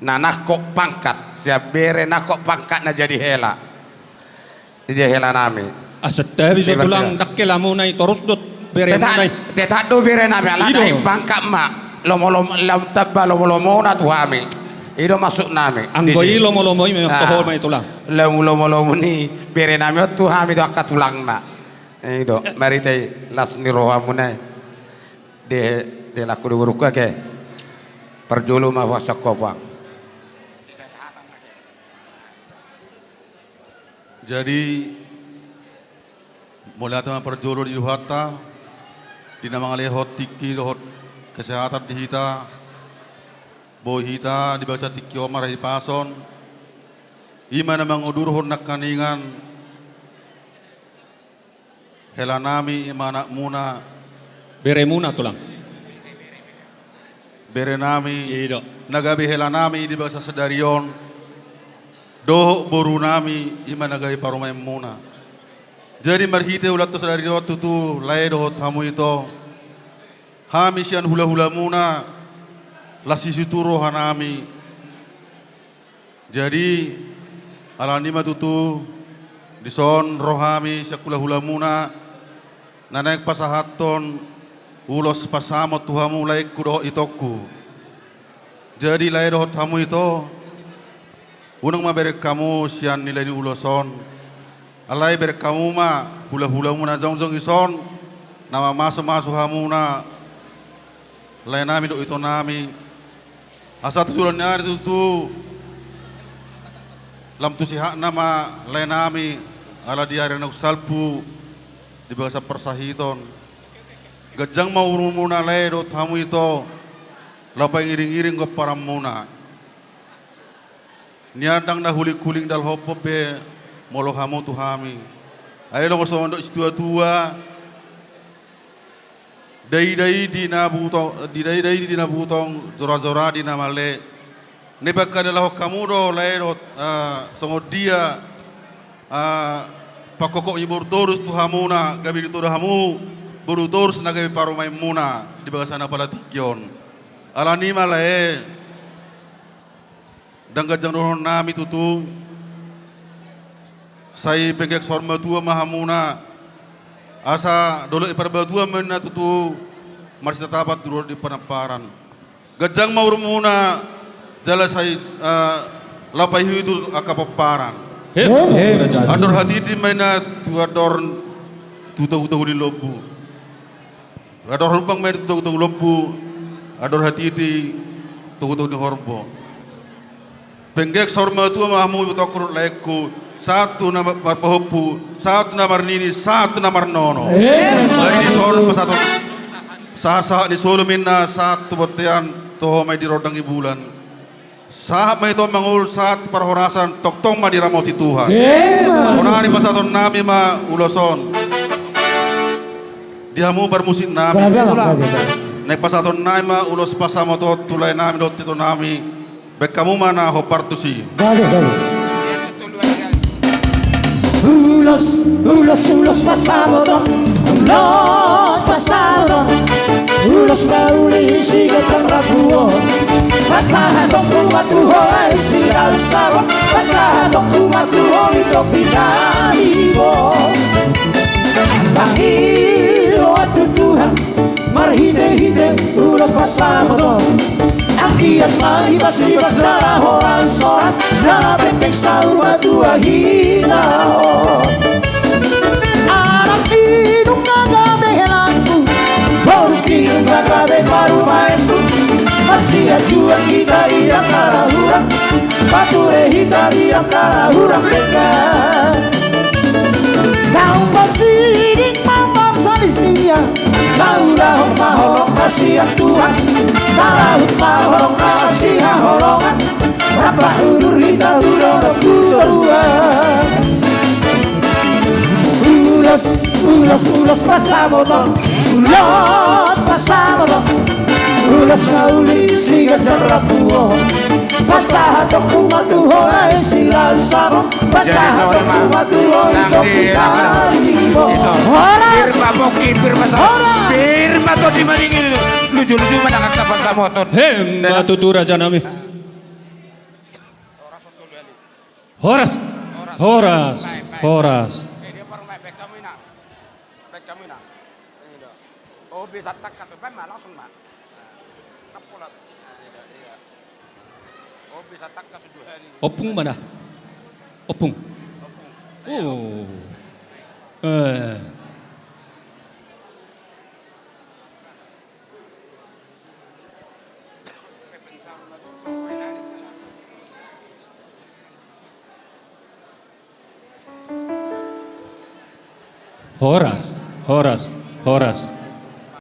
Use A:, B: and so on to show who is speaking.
A: Nah nakok pangkat, siap bere nakok pangkat na jadi hela. Dia hela nami.
B: Aset tabi sa tulang dakila muna terus dot bere muna.
A: Tetat do bere nami ala dai pangkat mak. Lomo lam tabba lomo na tuhami. Ido masuk nami.
B: Anggoi lomo memang tohol mai tulang.
A: Lomo ni bere nami tuhami do akat tulang na. Ido mari tay las ni roha munai. De laku do ruka ke. Perjulu ma wasakova.
C: Jadi mulai teman perjuru di Luhata, di nama alehot tiki lohot kesehatan di hita, boy hita di bahasa tiki omar di pason, imana mengudurhun nak kaningan, helanami imana muna,
B: Beremuna tulang.
C: berenami,
B: Ido.
C: nagabi helanami di bahasa sedarion. Doh boru nami ima nagai parumai muna. Jadi marhite ulat to sadari waktu tu lai doh tamu itu. Hamisian hula muna lasi situro hanami. Jadi alanima tutu dison rohami syakula hula muna nanek pasahaton ulos pasamo tuhamu lai kudo itoku. Jadi lai doh tamu itu unang maberek kamu sian nilai di uloson, alai berek kamu ma hula muna jong ison, nama masuk hamuna, lain nami do itu nami, asal tujuan nyari tu, lam tu sihak nama lain nami, ala diare nak salpu di bahasa persahiton, gajang mau muna lain do tamu itu, lapai iring ke para muna. Niandang na huli-kuling dal hopo pe molo hamu tuhami. Ayo lo so ndok tua dai di na butong zora di na male. Ne bakka dal kamu do lairo songo dia pakoko ibur torus tuhamuna gabi itu hamu buru torus na gabi paru maimuna di bagasana palatikyon. Alani malae dan gajang dohon nami tutu sai penggek sorma tua mahamuna asa dolo iparbatua mena tutu masih tetapat dulu di penamparan gajang maurmuna jala sai lapai itu akapaparan ador hati di mena tuador tutu di lobu ador lubang mena tutu lobu ador hati di tutu di horbo. Penggek sorma tua mahmu tokur leku satu nama pahopu satu nama nini satu nama nono. Lagi sorma satu sah di solo minna satu botian toho mai di rodang bulan. Sahab mai to mangul satu perhorasan tok tong ma di ramoti Tuhan. Sonari pasaton nami ma uloson. Dihamu bermusik nami. Naik pasaton nami ma ulos pasamo to tulai nami dot itu nami. Baik kamu mana hopartusi?
D: Ulos pasado, ulos bauli sigat ang rabuo. Pasado kumatuho ay silalsawa, pasado kumatuho ito pinalibo. Pangilo at tutuhan, marhide-hide, ulos pasado. Akiat malibas-libas darah orang-orang Zala pempek salwa dua hinao Anak hidung nagabe helanku Baru kinung nagabe baru mainku Masih ajuan kita yang karahurang Pature hitari yang karahurang dekat Kau bersidik mamam sadisia Kau dah maholong kasihan Tuhan Talahut maholong kasihan holongan Berapa udur kita udorok udoruan Ulos pasamoton Ulos pasamoton Ulos mauli sigat dan rapuo Pasahato kumatuho ay silalsamo Pasahato kumatuho ito pitalibo
A: Firma boki, firma to di maringin lucu-lucu mana kakak pasamoton.
B: Matutura janami. Horas. Horas. Horas.
A: Dia baru main back kamu nak. Back kamu nak. Ini dah. Oh bisa tak kasih mah langsung mah. Napolat. Iya. Oh bisa tak kasih 2 hari.
B: Opung mana? Opung. Oh. Horas. Horas. Horas.